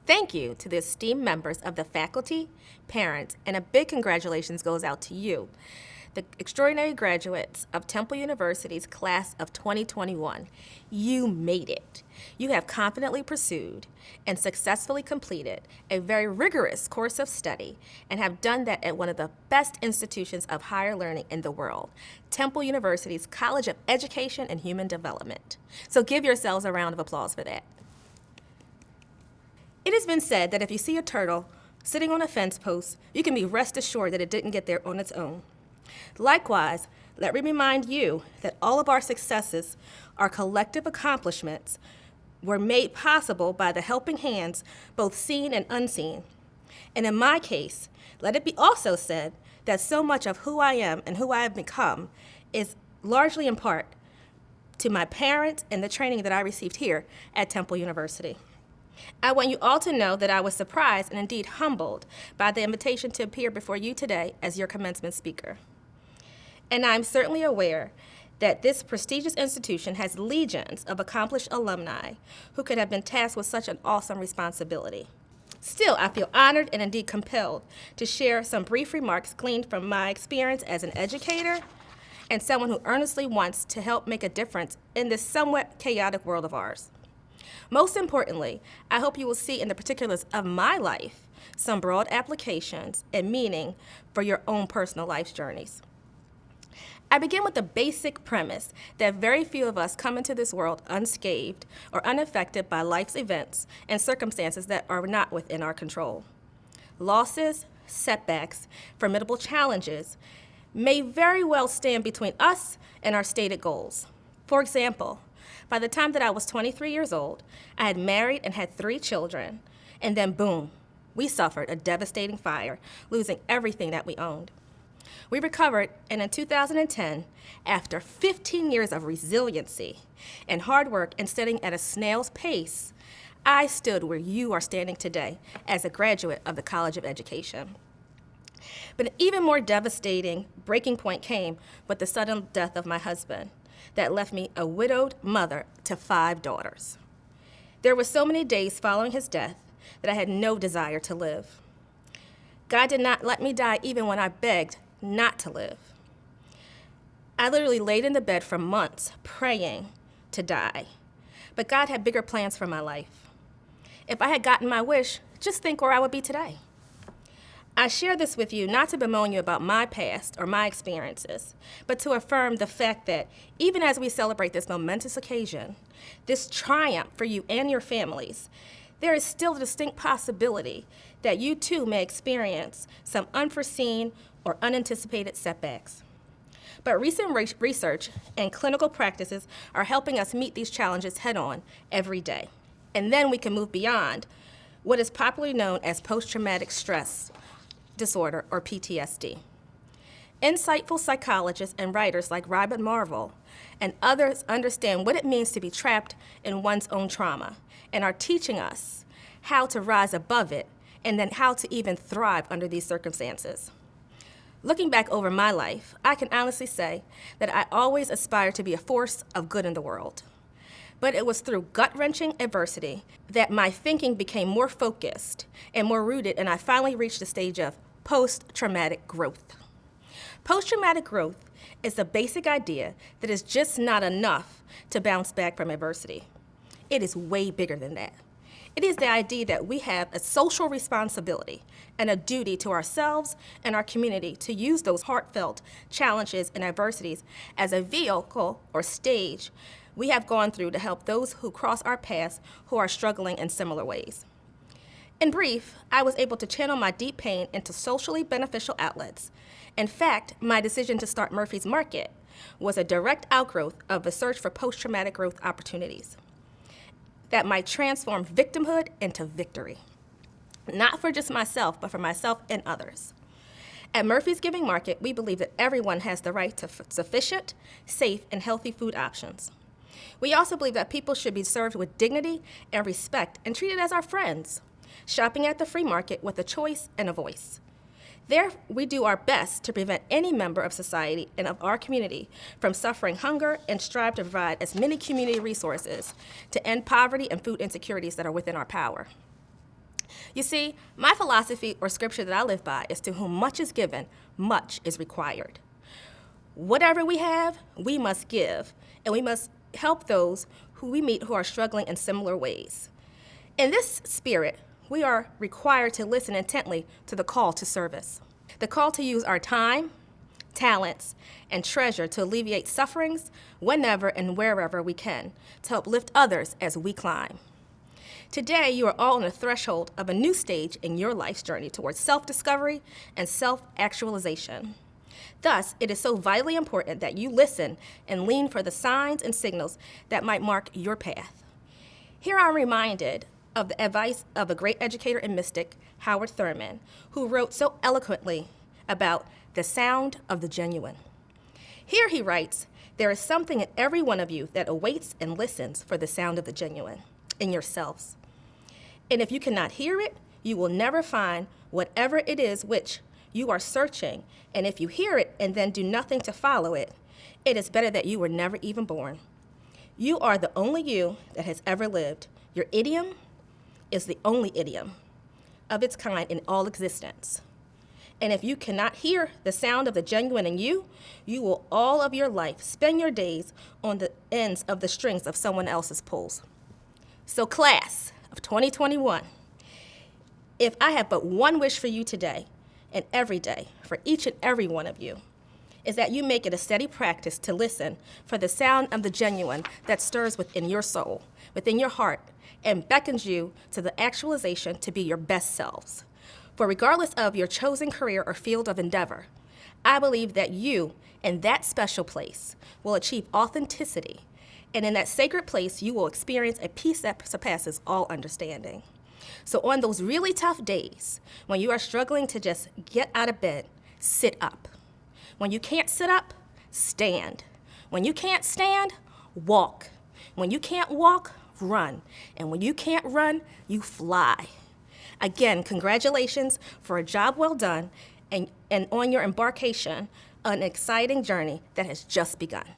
Thank you to the esteemed members of the faculty, parents, and a big congratulations goes out to you, the extraordinary graduates of Temple University's class of 2021. You made it. You have confidently pursued and successfully completed a very rigorous course of study and have done that at one of the best institutions of higher learning in the world, Temple University's College of Education and Human Development. So give yourselves a round of applause for that. It has been said that if you see a turtle sitting on a fence post, you can be rest assured that it didn't get there on its own. Likewise, let me remind you that all of our successes, our collective accomplishments, were made possible by the helping hands, both seen and unseen. And in my case, let it be also said that so much of who I am and who I have become is largely in part to my parents and the training that I received here at Temple University. I want you all to know that I was surprised and indeed humbled by the invitation to appear before you today as your commencement speaker. And I'm certainly aware that this prestigious institution has legions of accomplished alumni who could have been tasked with such an awesome responsibility. Still, I feel honored and indeed compelled to share some brief remarks gleaned from my experience as an educator and someone who earnestly wants to help make a difference in this somewhat chaotic world of ours. Most importantly, I hope you will see in the particulars of my life some broad applications and meaning for your own personal life's journeys. I begin with the basic premise that very few of us come into this world unscathed or unaffected by life's events and circumstances that are not within our control. Losses, setbacks, formidable challenges may very well stand between us and our stated goals. For example, by the time that I was 23 years old, I had married and had 3 children, and then boom, we suffered a devastating fire, losing everything that we owned. We recovered, and in 2010, after 15 years of resiliency and hard work and studying at a snail's pace, I stood where you are standing today as a graduate of the College of Education. But an even more devastating breaking point came with the sudden death of my husband that left me a widowed mother to 5 daughters. There were so many days following his death that I had no desire to live. God did not let me die even when I begged not to live. I literally laid in the bed for months praying to die, but God had bigger plans for my life. If I had gotten my wish, just think where I would be today. I share this with you not to bemoan you about my past or my experiences, but to affirm the fact that even as we celebrate this momentous occasion, this triumph for you and your families, there is still a distinct possibility that you too may experience some unforeseen or unanticipated setbacks. But recent research and clinical practices are helping us meet these challenges head-on every day. And then we can move beyond what is popularly known as post-traumatic stress disorder, or PTSD. Insightful psychologists and writers like Robert Marvel and others understand what it means to be trapped in one's own trauma and are teaching us how to rise above it and then how to even thrive under these circumstances. Looking back over my life, I can honestly say that I always aspired to be a force of good in the world. But it was through gut-wrenching adversity that my thinking became more focused and more rooted, and I finally reached the stage of post-traumatic growth. Post-traumatic growth is the basic idea that it's just not enough to bounce back from adversity. It is way bigger than that. It is the idea that we have a social responsibility and a duty to ourselves and our community to use those heartfelt challenges and adversities as a vehicle or stage we have gone through to help those who cross our paths who are struggling in similar ways. In brief, I was able to channel my deep pain into socially beneficial outlets. In fact, my decision to start Murphy's Market was a direct outgrowth of a search for post-traumatic growth opportunities that might transform victimhood into victory. Not for just myself, but for myself and others. At Murphy's Giving Market, we believe that everyone has the right to sufficient, safe, and healthy food options. We also believe that people should be served with dignity and respect and treated as our friends, shopping at the free market with a choice and a voice. There, we do our best to prevent any member of society and of our community from suffering hunger and strive to provide as many community resources to end poverty and food insecurities that are within our power. You see, my philosophy or scripture that I live by is to whom much is given, much is required. Whatever we have, we must give, and we must help those who we meet who are struggling in similar ways. In this spirit, we are required to listen intently to the call to service, the call to use our time, talents, and treasure to alleviate sufferings whenever and wherever we can, to help lift others as we climb. Today, you are all on the threshold of a new stage in your life's journey towards self-discovery and self-actualization. Thus, it is so vitally important that you listen and lean for the signs and signals that might mark your path. Here I'm reminded of the advice of a great educator and mystic, Howard Thurman, who wrote so eloquently about the sound of the genuine. Here he writes, "There is something in every one of you that awaits and listens for the sound of the genuine in yourselves. And if you cannot hear it, you will never find whatever it is which you are searching. And if you hear it and then do nothing to follow it, it is better that you were never even born. You are the only you that has ever lived. Your idiom is the only idiom of its kind in all existence. And if you cannot hear the sound of the genuine in you, you will all of your life spend your days on the ends of the strings of someone else's pulls." So class of 2021, if I have but one wish for you today and every day for each and every one of you, is that you make it a steady practice to listen for the sound of the genuine that stirs within your soul, within your heart, and beckons you to the actualization to be your best selves. For regardless of your chosen career or field of endeavor, I believe that you, in that special place, will achieve authenticity, and in that sacred place, you will experience a peace that surpasses all understanding. So on those really tough days, when you are struggling to just get out of bed, sit up. When you can't sit up, stand. When you can't stand, walk. When you can't walk, run. And when you can't run, you fly. Again, congratulations for a job well done and on your embarkation on an exciting journey that has just begun.